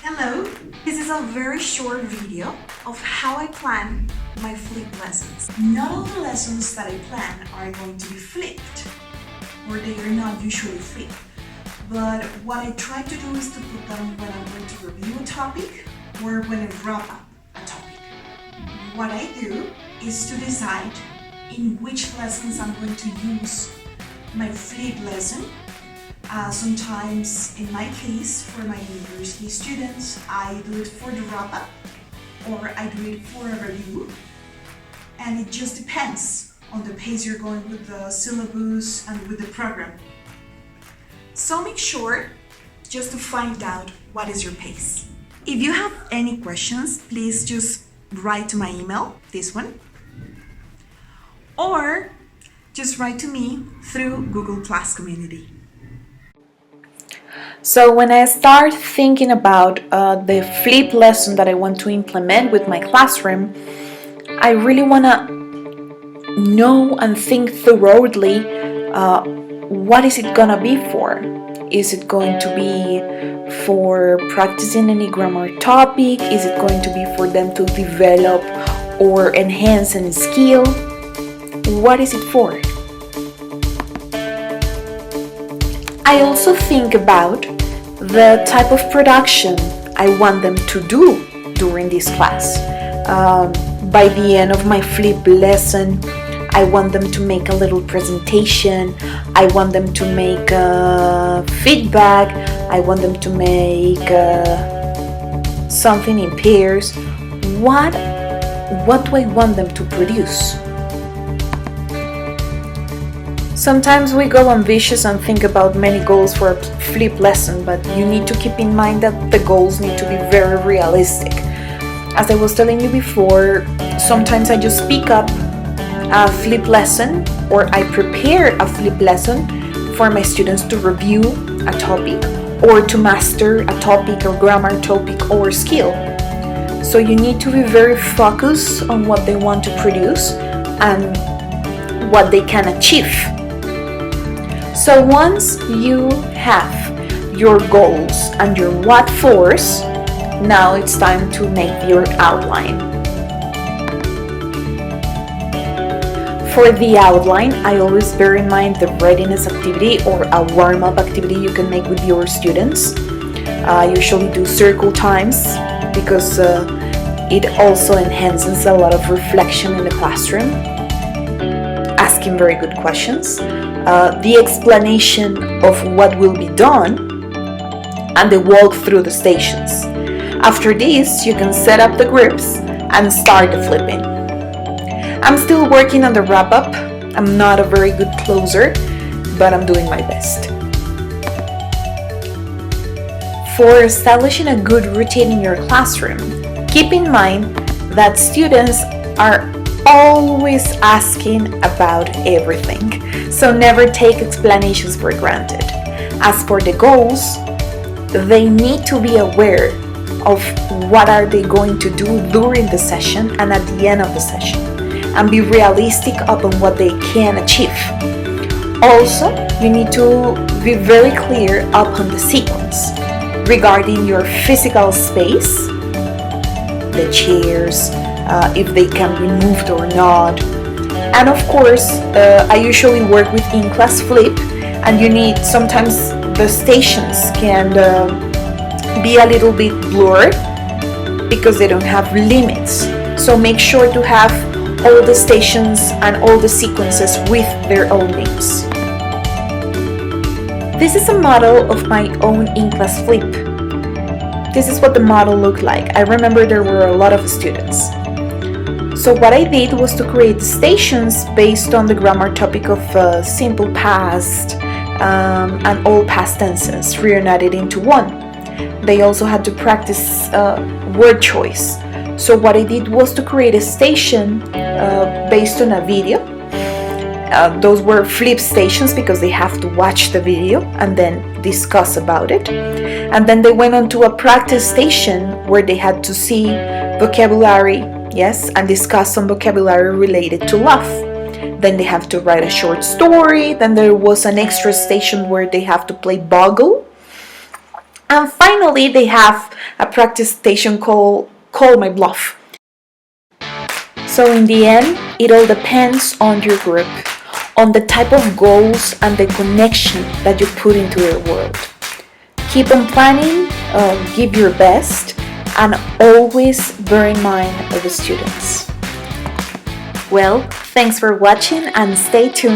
Hello, this is a very short video of how I plan my flip lessons. Not all the lessons that I plan are going to be flipped, or they are not usually flipped. But what I try to do is to put them when I'm going to review a topic or when I wrap up a topic. What I do is to decide in which lessons I'm going to use my flip lesson. Sometimes, in my case, for my university students, I do it for the wrap-up or I do it for a review. And it just depends on the pace you're going with the syllabus and with the program. So make sure just to find out what is your pace. If you have any questions, please just write to my email, this one, or just write to me through Google Class Community. So when I start thinking about the flip lesson that I want to implement with my classroom, I really want to know and think thoroughly what is it gonna be for. Is it going to be for practicing any grammar topic? Is it going to be for them to develop or enhance any skill? What is it for? I also think about the type of production I want them to do during this class. By the end of my flip lesson, I want them to make a little presentation. I want them to make feedback. I want them to make something in pairs. What do I want them to produce? Sometimes we go ambitious and think about many goals for a flip lesson, but you need to keep in mind that the goals need to be very realistic. As I was telling you before, sometimes I just pick up a flip lesson or I prepare a flip lesson for my students to review a topic or to master a topic or grammar topic or skill. So you need to be very focused on what they want to produce and what they can achieve. So once you have your goals and your what fors, now it's time to make your outline. For the outline, I always bear in mind the readiness activity or a warm-up activity you can make with your students. I usually do circle times because it also enhances a lot of reflection in the classroom. Asking very good questions. The explanation of what will be done, and the walk through the stations. After this, you can set up the groups and start the flipping. I'm still working on the wrap-up. I'm not a very good closer, but I'm doing my best. For establishing a good routine in your classroom, keep in mind that students are always asking about everything, so never take explanations for granted. As for the goals, they need to be aware of what are they going to do during the session and at the end of the session, and be realistic upon what they can achieve. Also, you need to be very clear upon the sequence regarding your physical space, the chairs, if they can be moved or not. And of course, I usually work with in-class flip, and you need, sometimes the stations can be a little bit blurred because they don't have limits. So make sure to have all the stations and all the sequences with their own names. This is a model of my own in-class flip. This is what the model looked like. I remember there were a lot of students. So what I did was to create the stations based on the grammar topic of simple past and all past tenses, reunited into one. They also had to practice word choice. So what I did was to create a station based on a video. Those were flip stations because they have to watch the video and then discuss about it. And then they went on to a practice station where they had to see vocabulary, yes, and discuss some vocabulary related to love. Then they have to write a short story. Then there was an extra station where they have to play Boggle. And finally, they have a practice station called Call My Bluff. So in the end, it all depends on your group, on the type of goals and the connection that you put into your world. Keep on planning, give your best, and always bear in mind the students. Well, thanks for watching and stay tuned